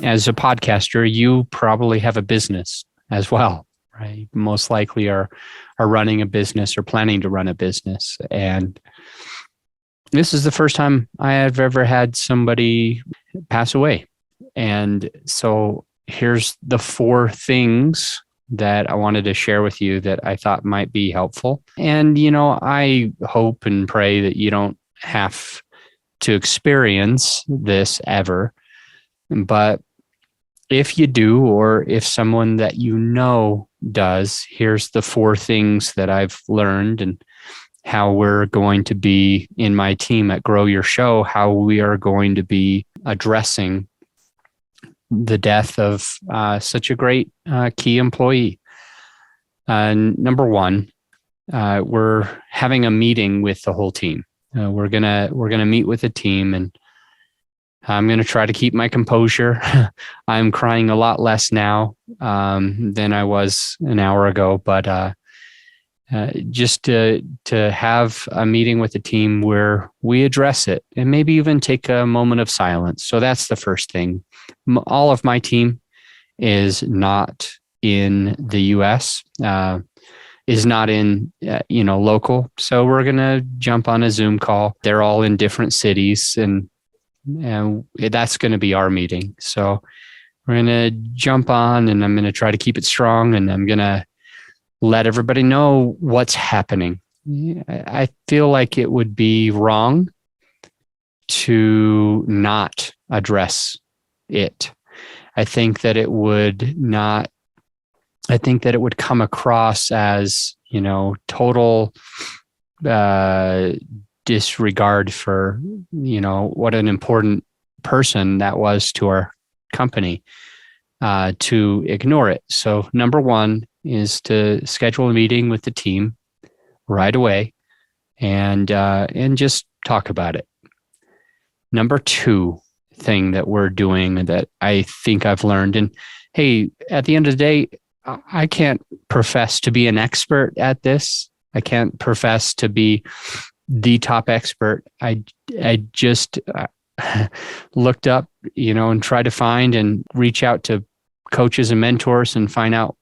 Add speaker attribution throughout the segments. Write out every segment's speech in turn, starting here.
Speaker 1: as a podcaster, you probably have a business as well, right? Most likely are running a business or planning to run a business. And this is the first time I have ever had somebody pass away. And so here's the 4 things that I wanted to share with you that I thought might be helpful. And, I hope and pray that you don't have to experience this ever. But if you do, or if someone that you know does, here's the 4 things that I've learned and how we're going to be in my team at Grow Your Show, how we are going to be addressing the death of such a great key employee. Number 1, we're having a meeting with the whole team. We're gonna meet with the team, and I'm gonna try to keep my composure. I'm crying a lot less now than I was an hour ago, but just to have a meeting with the team where we address it and maybe even take a moment of silence. So that's the first thing. All of my team is not in the US, is not in, local. So we're going to jump on a Zoom call. They're all in different cities, and that's going to be our meeting. So we're going to jump on, and I'm going to try to keep it strong, and I'm going to let everybody know what's happening. I feel like it would be wrong to not address it. I think that it would come across as, total disregard for, what an important person that was to our company, to ignore it. So number 1 is to schedule a meeting with the team right away and just talk about it. Number 2 thing that we're doing that I think I've learned, and hey, at the end of the day, I can't profess to be an expert at this. I can't profess to be the top expert. I just looked up, and tried to find and reach out to coaches and mentors and find out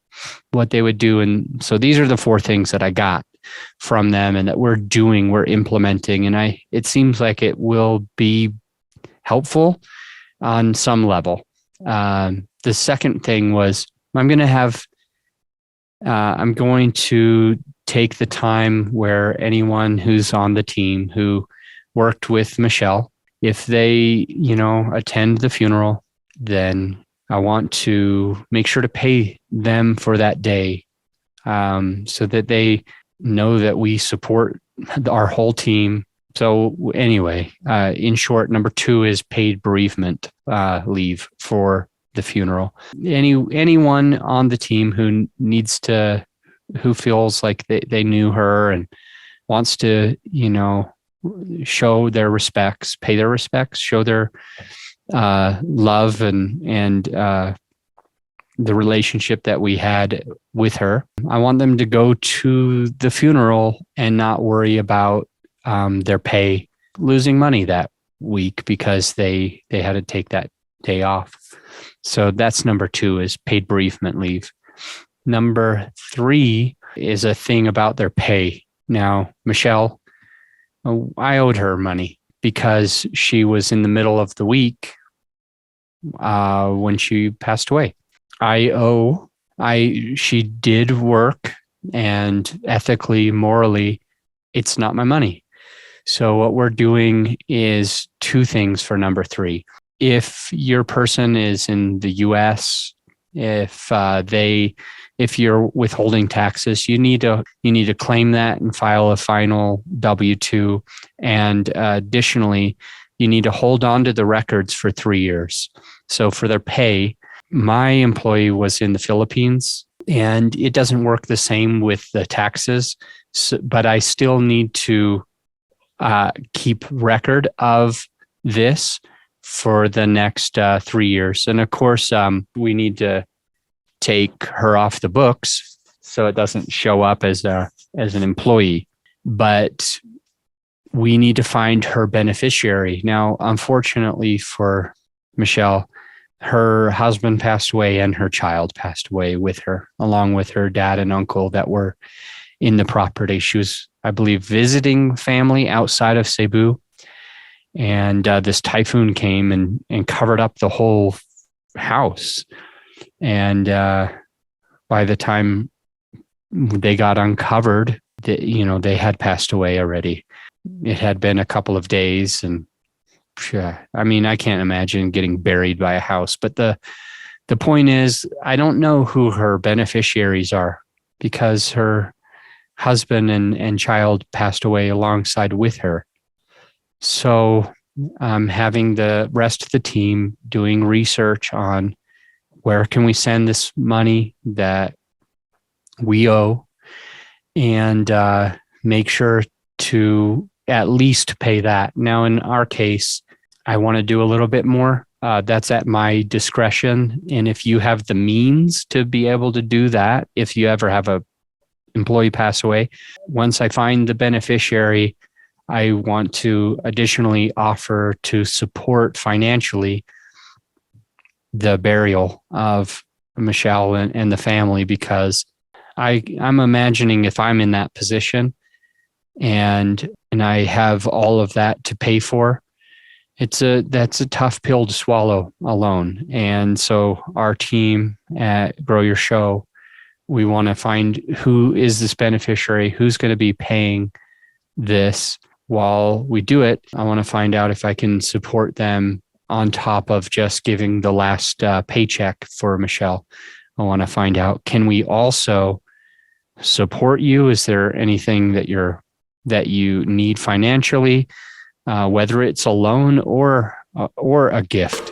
Speaker 1: what they would do. And so these are the 4 things that I got from them and that we're implementing. And it seems like it will be helpful on some level. The second thing was I'm going to take the time where anyone who's on the team who worked with Michelle, if they, attend the funeral, then I want to make sure to pay them for that day, so that they know that we support our whole team. So anyway, in short, number 2 is paid bereavement leave for the funeral. Anyone on the team who feels like they knew her and wants to, show their respects, pay their respects, show their love and the relationship that we had with her. I want them to go to the funeral and not worry about their pay losing money that week because they had to take that day off. So that's number 2 is paid bereavement leave. Number 3 is a thing about their pay. Now, Michelle, I owed her money because she was in the middle of the week when she passed away. She did work, and ethically, morally, it's not my money. So what we're doing is 2 things for number 3. If your person is in the US, if you're withholding taxes, you need to claim that and file a final W-2. And additionally, you need to hold on to the records for 3 years. So for their pay, my employee was in the Philippines, and it doesn't work the same with the taxes, but I still need to keep record of this for the next 3 years. And of course, we need to take her off the books so it doesn't show up as an employee. But we need to find her beneficiary. Now, unfortunately for Michelle, her husband passed away and her child passed away with her, along with her dad and uncle that were in the property. She was, I believe, visiting family outside of Cebu. And this typhoon came and covered up the whole house. And by the time they got uncovered, they had passed away already. It had been a couple of days, and I mean, I can't imagine getting buried by a house. But the point is, I don't know who her beneficiaries are, because her husband and child passed away alongside with her. So I'm having the rest of the team doing research on where can we send this money that we owe, and make sure to at least pay that. Now, in our case, I want to do a little bit more. That's at my discretion. And if you have the means to be able to do that, if you ever have a employee pass away, once I find the beneficiary, I want to additionally offer to support financially the burial of Michelle and the family, because I'm imagining if I'm in that position and I have all of that to pay for, that's a tough pill to swallow alone. And so our team at Grow Your Show, we want to find who is this beneficiary, who's going to be paying this. While we do it, I want to find out if I can support them on top of just giving the last paycheck for Michelle. I want to find out, can we also support you? Is there anything that you need financially, whether it's a loan or a gift?